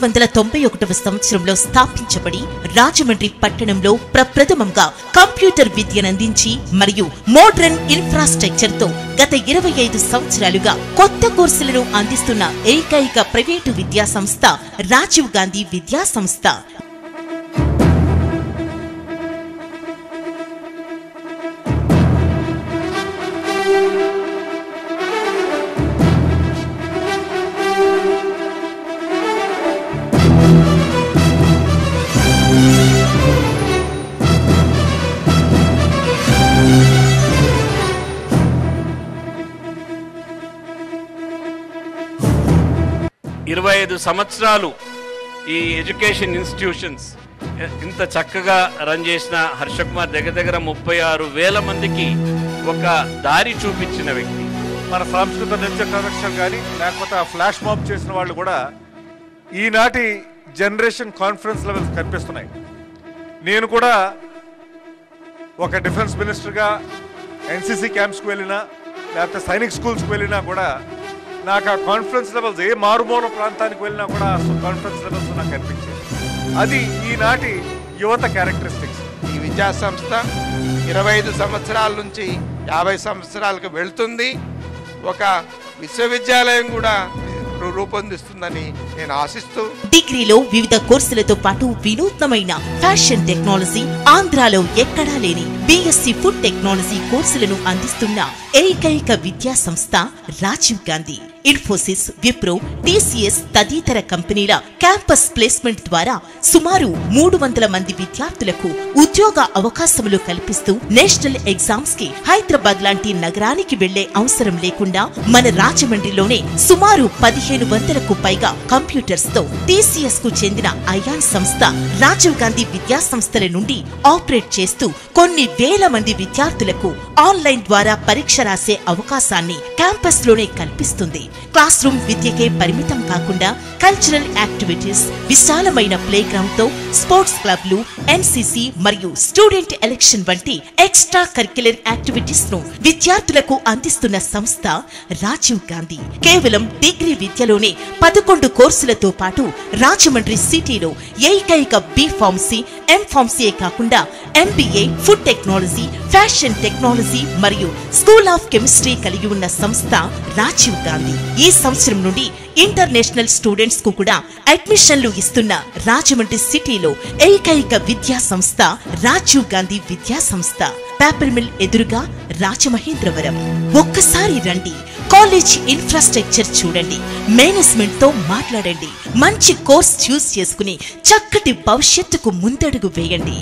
1991వ సంవత్సరంలో స్థాపించబడి రాజమండ్రి పట్టణంలో ప్రప్రథమంగా కంప్యూటర్ విద్యనందించి మరియు మోడ్రన్ ఇన్ఫ్రాస్ట్రక్చర్ తో గత 25 సంవత్సరాలుగా కొత్త కోర్సులను అందిస్తున్న ఏకైక ప్రైవేటు విద్యా సంస్థ రాజీవ్ గాంధీ విద్యా సంస్థ. ఇరవై 25 సంవత్సరాలు ఈ ఎడ్యుకేషన్ ఇన్స్టిట్యూషన్స్ ఇంత చక్కగా రన్ చేసిన హర్షకుమార్ దగ్గర 36,000 మందికి ఒక దారి చూపించిన వ్యక్తి. మన సాంస్కృతిక నృత్య ప్రదర్శన కానీ లేకపోతే ఆ ఫ్లాష్ మాబ్ చేసిన వాళ్ళు కూడా ఈనాటి జనరేషన్ కాన్ఫరెన్స్ లెవెల్స్ కనిపిస్తున్నాయి. నేను కూడా ఒక డిఫెన్స్ మినిస్టర్గా ఎన్సీసీ క్యాంప్స్కి వెళ్ళినా లేకపోతే సైనిక్ స్కూల్స్కి వెళ్ళినా కూడా నాకు ఆ కాన్ఫరెన్స్ లెవెల్స్ ఏ మారుమూల ప్రాంతానికి వెళ్ళినా కూడా కాన్ఫరెన్స్ లెవెల్స్ నాకు కనిపించేది. అది ఈనాటి యువత క్యారెక్టరిస్టిక్స్. ఈ విద్యా సంస్థ 25 సంవత్సరాల నుంచి 50 సంవత్సరాలకు వెళ్తుంది. ఒక విశ్వవిద్యాలయం కూడా రూపొందిస్తుందని నేను ఆశిస్తూ, డిగ్రీలో వివిధ కోర్సులతో పాటు వినూత్నమైన ఫ్యాషన్ టెక్నాలజీ, ఆంధ్రాలో ఎక్కడా లేని బీఎస్సీ ఫుడ్ టెక్నాలజీ కోర్సులను అందిస్తున్న ఏకైక విద్యా సంస్థ రాజీవ్ గాంధీ. ఇన్ఫోసిస్, విప్రో, టీసీఎస్ తదితర కంపెనీల క్యాంపస్ ప్లేస్మెంట్ ద్వారా సుమారు 300 మంది విద్యార్థులకు ఉద్యోగ అవకాశములు కల్పిస్తూ నేషనల్ ఎగ్జామ్స్ కి హైదరాబాద్ లాంటి నగరానికి వెళ్లే అవసరం లేకుండా మన రాజమండ్రిలోనే సుమారు 1500కు పైగా కంప్యూటర్స్ తో టీసీఎస్ కు చెందిన అయాన్ సంస్థ రాజీవ్ గాంధీ విద్యా సంస్థల నుండి ఆపరేట్ చేస్తూ కొన్ని వేల మంది విద్యార్థులకు ఆన్లైన్ ద్వారా పరీక్ష రాసే అవకాశాన్ని క్యాంపస్ లోనే కల్పిస్తుంది. క్లాస్ రూమ్ విద్యకే పరిమితం కాకుండా కల్చరల్ యాక్టివిటీస్, విశాలమైన ప్లే గ్రౌండ్ తో స్పోర్ట్స్ క్లబ్లు, ఎన్సీసీ మరియు స్టూడెంట్ ఎలక్షన్ వంటి ఎక్స్ట్రా కరిక్యులర్ యాక్టివిటీస్ ను విద్యార్థులకు అందిస్తున్న సంస్థ రాజీవ్ గాంధీ. కేవలం డిగ్రీ విద్యలోనే 11 కోర్సులతో పాటు రాజమండ్రి సిటీలో ఏకైక బి ఫార్మసీ, ఎం ఫార్మసీయే కాకుండా MBA, food technology, fashion technology మరియు స్కూల్ ఆఫ్ కెమిస్ట్రీ కలిగి ఉన్న సంస్థ రాజీవ్ గాంధీ. ఈ సంవత్సరం నుండి ఇంటర్నేషనల్ స్టూడెంట్స్ కు కూడా అడ్మిషన్లు ఇస్తున్న రాజమండ్రి సిటీలో ఏకైక విద్యా సంస్థ రాజీవ్ గాంధీ విద్యా సంస్థ. పేపర్ మిల్ ఎదురుగా రాజమహేంద్రవరం. ఒక్కసారి రండి, కాలేజ్ ఇన్ఫ్రాస్ట్రక్చర్ చూడండి, మేనేజ్మెంట్ తో మాట్లాడండి, మంచి కోర్స్ చూస్ చేసుకుని చక్కటి భవిష్యత్తుకు ముందడుగు వేయండి.